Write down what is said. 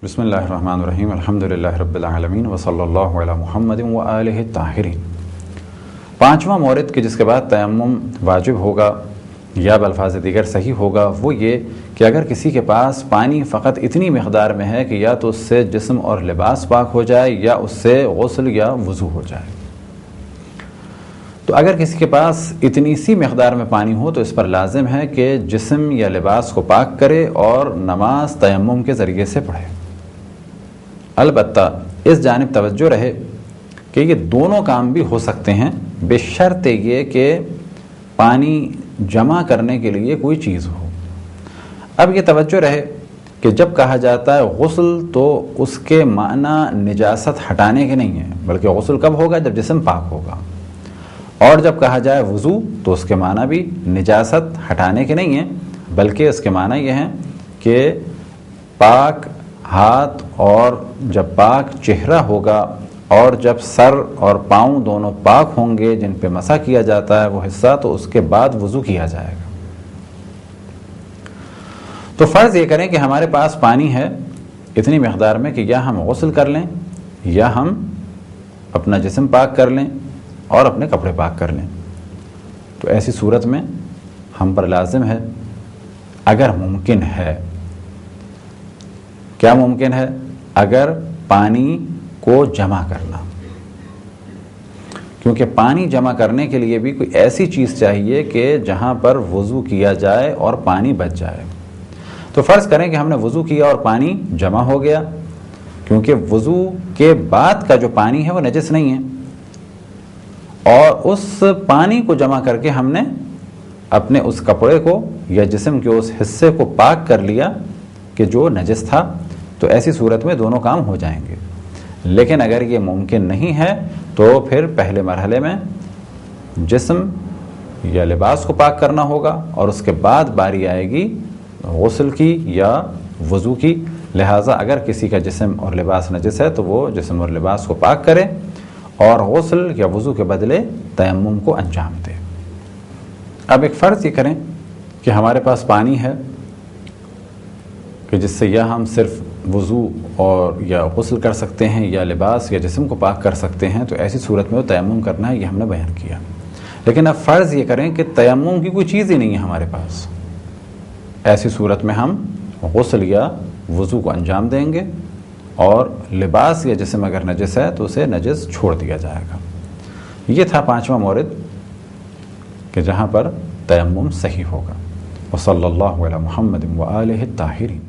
بسم اللہ الرحمن الرحیم الحمدللہ رب العالمین وصلی اللہ علی محمد وآلہ الطاہرین۔ پانچواں مورد کہ جس کے بعد تیمم واجب ہوگا یا بالفاظ دیگر صحیح ہوگا وہ یہ کہ اگر کسی کے پاس پانی فقط اتنی مقدار میں ہے کہ یا تو اس سے جسم اور لباس پاک ہو جائے یا اس سے غسل یا وضو ہو جائے، تو اگر کسی کے پاس اتنی سی مقدار میں پانی ہو تو اس پر لازم ہے کہ جسم یا لباس کو پاک کرے اور نماز تیمم کے ذریعے سے پڑھے۔ البتہ اس جانب توجہ رہے کہ یہ دونوں کام بھی ہو سکتے ہیں بشرط یہ کہ پانی جمع کرنے کے لیے کوئی چیز ہو۔ اب یہ توجہ رہے کہ جب کہا جاتا ہے غسل تو اس کے معنی نجاست ہٹانے کے نہیں ہیں، بلکہ غسل کب ہوگا؟ جب جسم پاک ہوگا۔ اور جب کہا جائے وضو تو اس کے معنی بھی نجاست ہٹانے کے نہیں ہیں، بلکہ اس کے معنی یہ ہیں کہ پاک ہاتھ اور جب پاک چہرہ ہوگا اور جب سر اور پاؤں دونوں پاک ہوں گے جن پہ مسح کیا جاتا ہے وہ حصہ، تو اس کے بعد وضو کیا جائے گا۔ تو فرض یہ کریں کہ ہمارے پاس پانی ہے اتنی مقدار میں کہ یا ہم غسل کر لیں یا ہم اپنا جسم پاک کر لیں اور اپنے کپڑے پاک کر لیں، تو ایسی صورت میں ہم پر لازم ہے، اگر ممکن ہے، کیا ممکن ہے؟ اگر پانی کو جمع کرنا، کیونکہ پانی جمع کرنے کے لیے بھی کوئی ایسی چیز چاہیے کہ جہاں پر وضو کیا جائے اور پانی بچ جائے۔ تو فرض کریں کہ ہم نے وضو کیا اور پانی جمع ہو گیا، کیونکہ وضو کے بعد کا جو پانی ہے وہ نجس نہیں ہے، اور اس پانی کو جمع کر کے ہم نے اپنے اس کپڑے کو یا جسم کے اس حصے کو پاک کر لیا کہ جو نجس تھا، تو ایسی صورت میں دونوں کام ہو جائیں گے۔ لیکن اگر یہ ممکن نہیں ہے تو پھر پہلے مرحلے میں جسم یا لباس کو پاک کرنا ہوگا اور اس کے بعد باری آئے گی غسل کی یا وضو کی۔ لہٰذا اگر کسی کا جسم اور لباس نجس ہے تو وہ جسم اور لباس کو پاک کرے اور غسل یا وضو کے بدلے تیمم کو انجام دے۔ اب ایک فرض یہ کریں کہ ہمارے پاس پانی ہے کہ جس سے یا ہم صرف وضو اور یا غسل کر سکتے ہیں یا لباس یا جسم کو پاک کر سکتے ہیں، تو ایسی صورت میں وہ تیمم کرنا ہے، یہ ہم نے بیان کیا۔ لیکن اب فرض یہ کریں کہ تیمم کی کوئی چیز ہی نہیں ہے ہمارے پاس، ایسی صورت میں ہم غسل یا وضو کو انجام دیں گے اور لباس یا جسم اگر نجس ہے تو اسے نجس چھوڑ دیا جائے گا۔ یہ تھا پانچواں مورد کہ جہاں پر تیمم صحیح ہوگا۔ وصلی اللہ علی محمد وآلہ الطاہرین۔